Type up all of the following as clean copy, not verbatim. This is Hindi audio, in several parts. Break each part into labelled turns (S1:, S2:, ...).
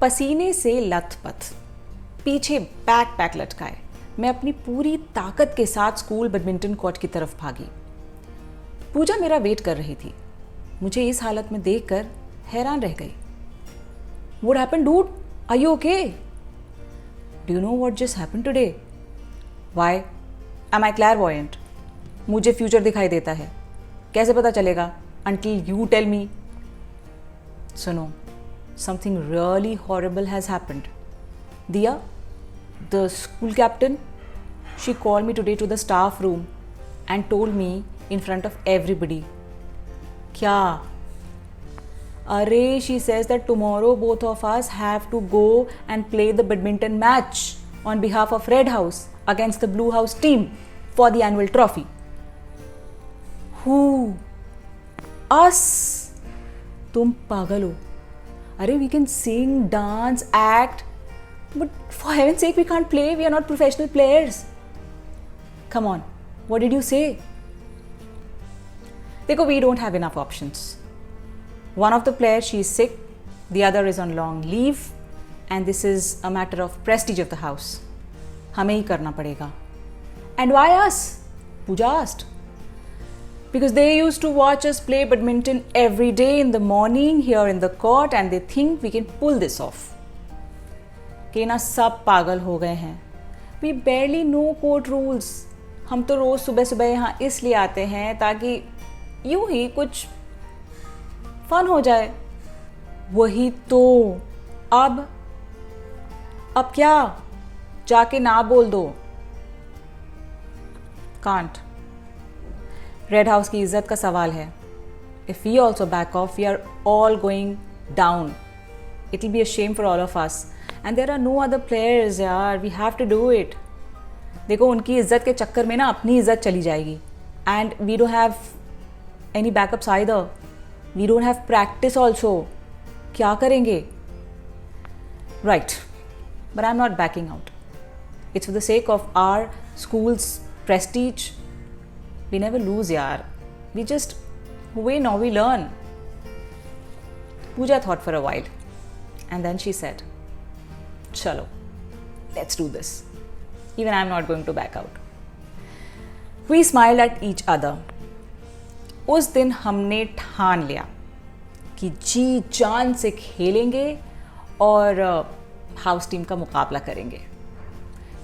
S1: पसीने से लथपथ, पीछे बैकपैक लटकाए, मैं अपनी पूरी ताकत के साथ स्कूल बैडमिंटन कोर्ट की तरफ भागी। पूजा मेरा वेट कर रही थी। मुझे इस हालत में देखकर हैरान रह गई। What happened, dude? Are you okay? Do you know what just happened today? Why? Am I clairvoyant? मुझे फ्यूचर दिखाई देता है। कैसे पता चलेगा? Until you tell me. सुनो, something really horrible has happened. Diya, the school captain, she called me today to the staff room and told me in front of everybody. क्या? Arey, she says that tomorrow both of us have to go and play the badminton match on behalf of Red House against the Blue House team for the annual trophy. Who? Us? तुम पागल हो। अरे, we can sing, dance, act, but for heaven's sake we can't play. We are not professional players. Come on, what did you say? देखो, we don't have enough options. One of the players, she is sick, the other is on long leave, and this is a matter of prestige of the house. हमें ही करना पड़ेगा. And why us? Pooja asked. Because they used to watch us play badminton every day in the morning here in the court, and they think we can pull this off. कि ना सब पागल हो गए हैं. We barely know court rules. हम तो रोज सुबह सुबह यहाँ इसलिए आते हैं ताकि यूं ही कुछ फन हो जाए। वही तो। अब क्या? जाके ना बोल दो। कांट। रेड हाउस की इज्जत का सवाल है। If we also back off, we are all going down. It will be a shame for all of us and there are no other players यार, we have to do it. देखो, उनकी इज्जत के चक्कर में ना अपनी इज्जत चली जाएगी। And we don't have any backups either. We don't have practice also. क्या करेंगे? Right, but I'm not backing out. It's for the sake of our school's prestige. We never lose, yaar. We just win or we learn. Pooja thought for a while, and then she said, "Chalo, let's do this. Even I'm not going to back out." We smiled at each other. उस दिन हमने ठान लिया कि जी जान से खेलेंगे और हाउस टीम का मुकाबला करेंगे।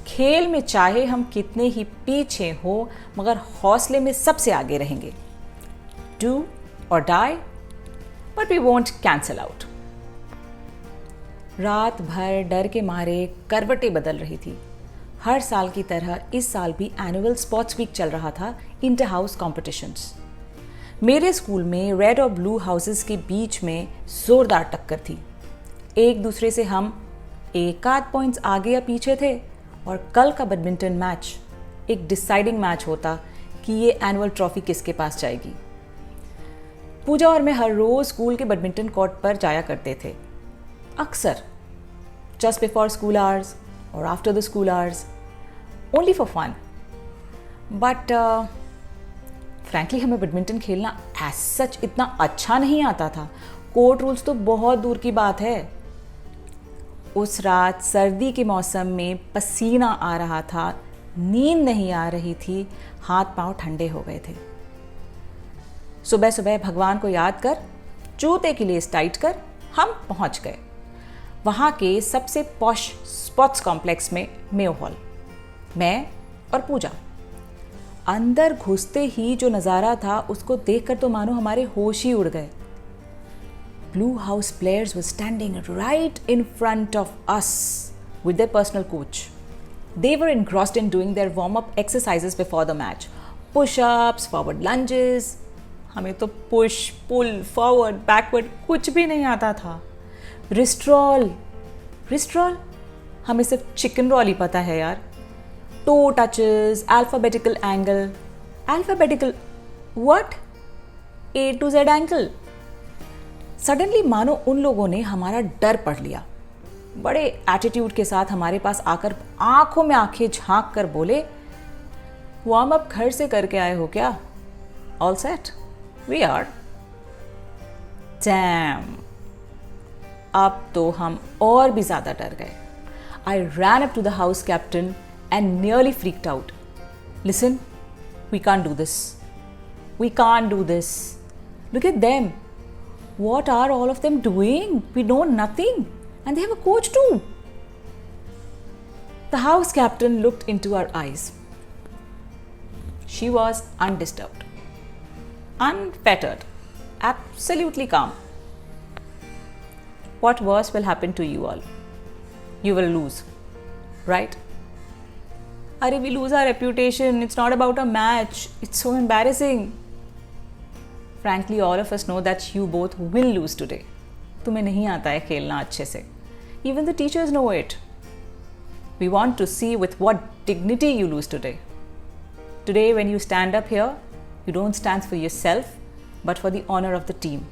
S1: खेल में चाहे हम कितने ही पीछे हो, मगर हौसले में सबसे आगे रहेंगे। डू और die, but we won't cancel out. रात भर डर के मारे करवटें बदल रही थी। हर साल की तरह इस साल भी एनुअल स्पोर्ट्स वीक चल रहा था, इंटर हाउस कॉम्पिटिशन्स। मेरे स्कूल में रेड और ब्लू हाउसेस के बीच में जोरदार टक्कर थी। एक दूसरे से हम एक आध पॉइंट्स आगे या पीछे थे, और कल का बैडमिंटन मैच एक डिसाइडिंग मैच होता कि ये एनुअल ट्रॉफी किसके पास जाएगी। पूजा और मैं हर रोज स्कूल के बैडमिंटन कोर्ट पर जाया करते थे, अक्सर जस्ट बिफोर स्कूल आवर्स और after the school hours, only for fun. But frankly हमें बैडमिंटन खेलना एज सच इतना अच्छा नहीं आता था। कोर्ट रूल्स तो बहुत दूर की बात है। उस रात सर्दी के मौसम में पसीना आ रहा था, नींद नहीं आ रही थी, हाथ पांव ठंडे हो गए थे। सुबह सुबह भगवान को याद कर, जूते की लेस टाइट कर हम पहुंच गए वहाँ के सबसे पॉश स्पोर्ट्स कॉम्प्लेक्स में, मेयो हॉल। मैं और पूजा। अंदर घुसते ही जो नज़ारा था उसको देखकर तो मानो हमारे होश ही उड़ गए। Blue House players were standing right in front of us with their personal coach. They were engrossed in doing their warm-up exercises before the match. Push-ups, forward lunges. हमें तो push, pull, forward, backward कुछ भी नहीं आता था। Wrist roll, हमें सिर्फ chicken roll ही पता है यार। Toe touches, alphabetical angle. Alphabetical what? A to Z ankle. Suddenly मानो उन लोगों ने हमारा डर पढ़ लिया। बड़े एटीट्यूड के साथ हमारे पास आकर आंखों में आंखें झांक कर बोले, वार्म अप घर से करके आए हो क्या? All set? We are. Damn. अब तो हम और भी ज़्यादा डर गए. I ran up to the house captain and nearly freaked out. Listen, we can't do this. We can't do this. Look at them. What are all of them doing? We know nothing. And they have a coach too. The house captain looked into our eyes. She was undisturbed, unfettered, absolutely calm. What worse will happen to you all? You will lose, right? Arey, we lose our reputation. It's not about a match. It's so embarrassing. Frankly, all of us know that you both will lose today. तुम्हें नहीं आता है खेलना अच्छे से. Even the teachers know it. We want to see with what dignity you lose today. Today, when you stand up here, you don't stand for yourself, but for the honor of the team.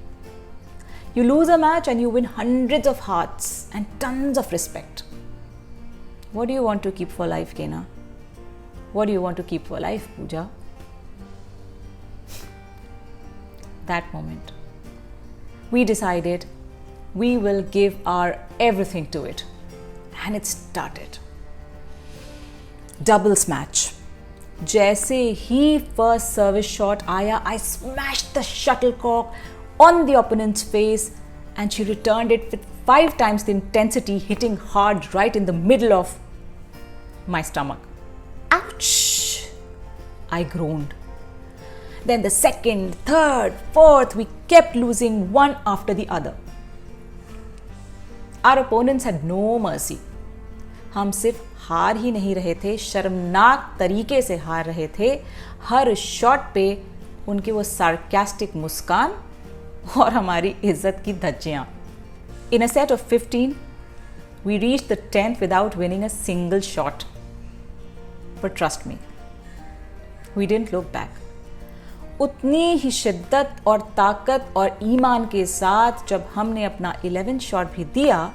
S1: You lose a match and you win hundreds of hearts and tons of respect. What do you want to keep for life, Kena? What do you want to keep for life, Pooja? That moment, we decided we will give our everything to it. And it started. Doubles match. जैसे ही first service shot आया, I smashed the shuttlecock on the opponent's face and she returned it with 5 times the intensity, hitting hard right in the middle of my stomach. Ouch! I groaned. Then the second, third, fourth, we kept losing one after the other. Our opponents had no mercy. हम सिर्फ हार ही नहीं रहे थे, शर्मनाक तरीके से हार रहे थे. हर शॉट पे उनकी वो सार्कास्टिक मुस्कान और हमारी इज्जत की धज्जियाँ. In a set of 15, we reached the 10th without winning a single shot. But trust me, we didn't look back. उतनी ही शिद्दत और ताकत और ईमान के साथ जब हमने अपना 11th शॉट भी दिया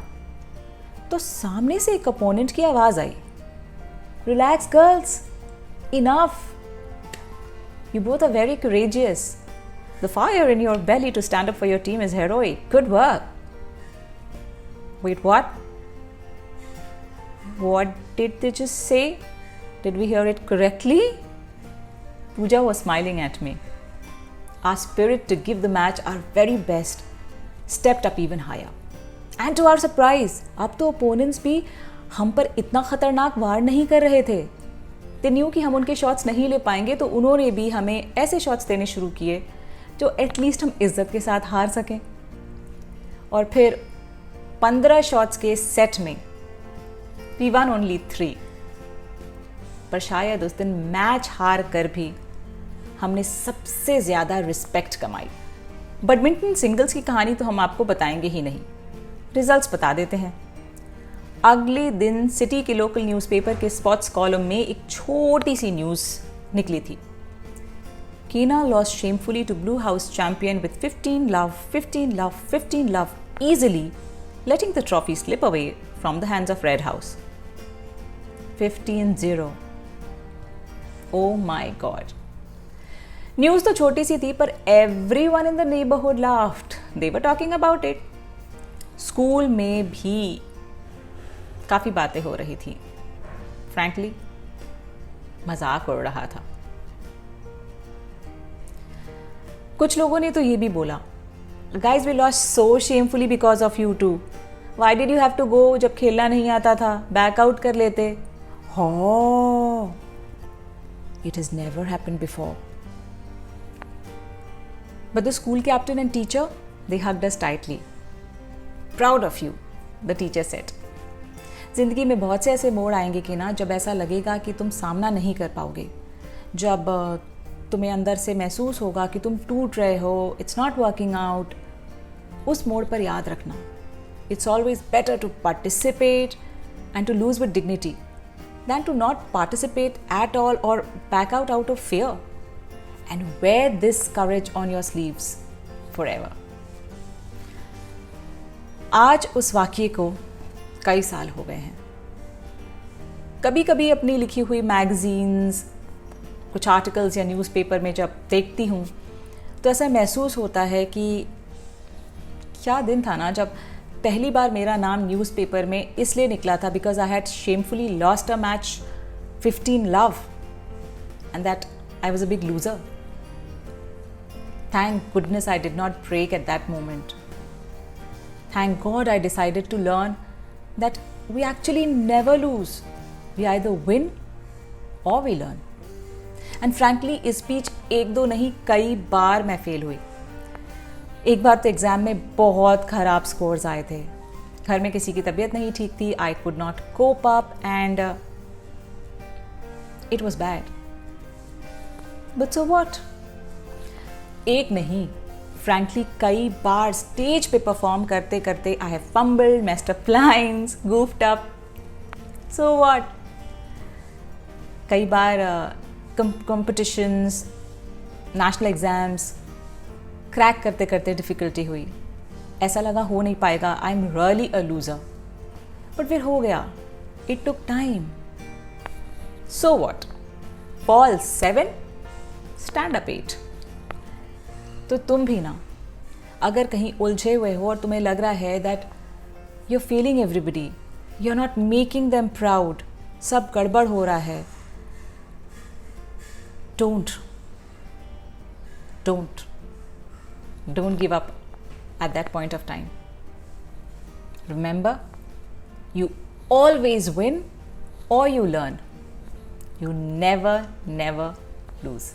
S1: तो सामने से एक अपोनेंट की आवाज आई. Relax girls, enough. You both are very courageous. The fire in your belly to stand up for your team is heroic. Good work. Wait, what? What did they just say? Did we hear it correctly? Pooja was smiling at me. Our spirit to give the match our very best stepped up even higher. And to our surprise, अब तो opponents भी हम पर इतना खतरनाक वार नहीं कर रहे थे. They knew कि हम उनके शॉट्स नहीं ले पाएंगे, तो उन्होंने भी हमें ऐसे शॉट्स देने शुरू किए जो एटलीस्ट हम इज्जत के साथ हार सकें. और फिर 15 शॉट्स के सेट में we won only 3. पर शायद उस दिन मैच हार कर भी हमने सबसे ज़्यादा रिस्पेक्ट कमाई. बैडमिंटन सिंगल्स की कहानी तो हम आपको बताएंगे ही नहीं, रिजल्ट्स बता देते हैं. अगले दिन सिटी के लोकल न्यूज़पेपर के स्पोर्ट्स कॉलम में एक छोटी सी न्यूज़ निकली थी. Keena lost shamefully to blue house champion with 15 love, 15 love, 15 love, easily letting the trophy slip away from the hands of Red House. 15-0. Oh my God. News तो छोटी सी थी पर everyone in the neighborhood laughed. They were talking about it. School में भी काफ़ी बातें हो रही थी. Frankly, मजाक उड़ रहा था. कुछ लोगों ने तो ये भी बोला, Guys, we lost so shamefully because of you two. Why did you have to go? जब खेलना नहीं आता था, बैक आउट कर लेते. Oh, it has never happened before. But the school captain and teacher, they hugged us tightly. Proud of you, the teacher said. ज़िंदगी में बहुत से ऐसे मोड़ आएंगे कि ना जब ऐसा लगेगा कि तुम सामना नहीं कर पाओगे, जब तुम्हें अंदर से महसूस होगा कि तुम टूट रहे हो, इट्स नॉट वर्किंग आउट. उस मोड़ पर याद रखना, it's always better to participate and to lose with dignity than to not participate at all or back out of fear. And wear this courage on your sleeves forever. आज उस वाक़ये को कई साल हो गए हैं. कभी कभी अपनी लिखी हुई मैगज़ीन्स, कुछ आर्टिकल्स या न्यूज़पेपर में जब देखती हूँ तो ऐसा महसूस होता है कि क्या दिन था ना जब पहली बार मेरा नाम न्यूज़पेपर में इसलिए निकला था because I had shamefully lost a match 15 love and that I was a big loser. Thank goodness I did not break at that moment. Thank God I decided to learn that we actually never lose. We either win or we learn. And frankly, इस बीच एक दो नहीं कई बार मैं फेल हुई. एक बार तो एग्ज़ाम में बहुत ख़राब स्कोर्स आए थे. घर में किसी की तबीयत नहीं ठीक थी. I could not cope up and it was bad. But so what? एक नहीं, फ्रैंकली कई बार स्टेज पे परफॉर्म करते करते I have fumbled, messed up lines, goofed up. So what? कई बार कॉम्पिटिशन्स, नेशनल एग्जाम्स क्रैक करते करते डिफ़िकल्टी हुई. ऐसा लगा हो नहीं पाएगा, I am really a loser. But फिर हो गया. It took time. So what? Fall 7, stand up 8. तो तुम भी ना, अगर कहीं उलझे हुए हो और तुम्हें लग रहा है that you are failing everybody, you are not making them proud, सब गड़बड़ हो रहा है, don't give up at that point of time. Remember, you always win or you learn. You never lose.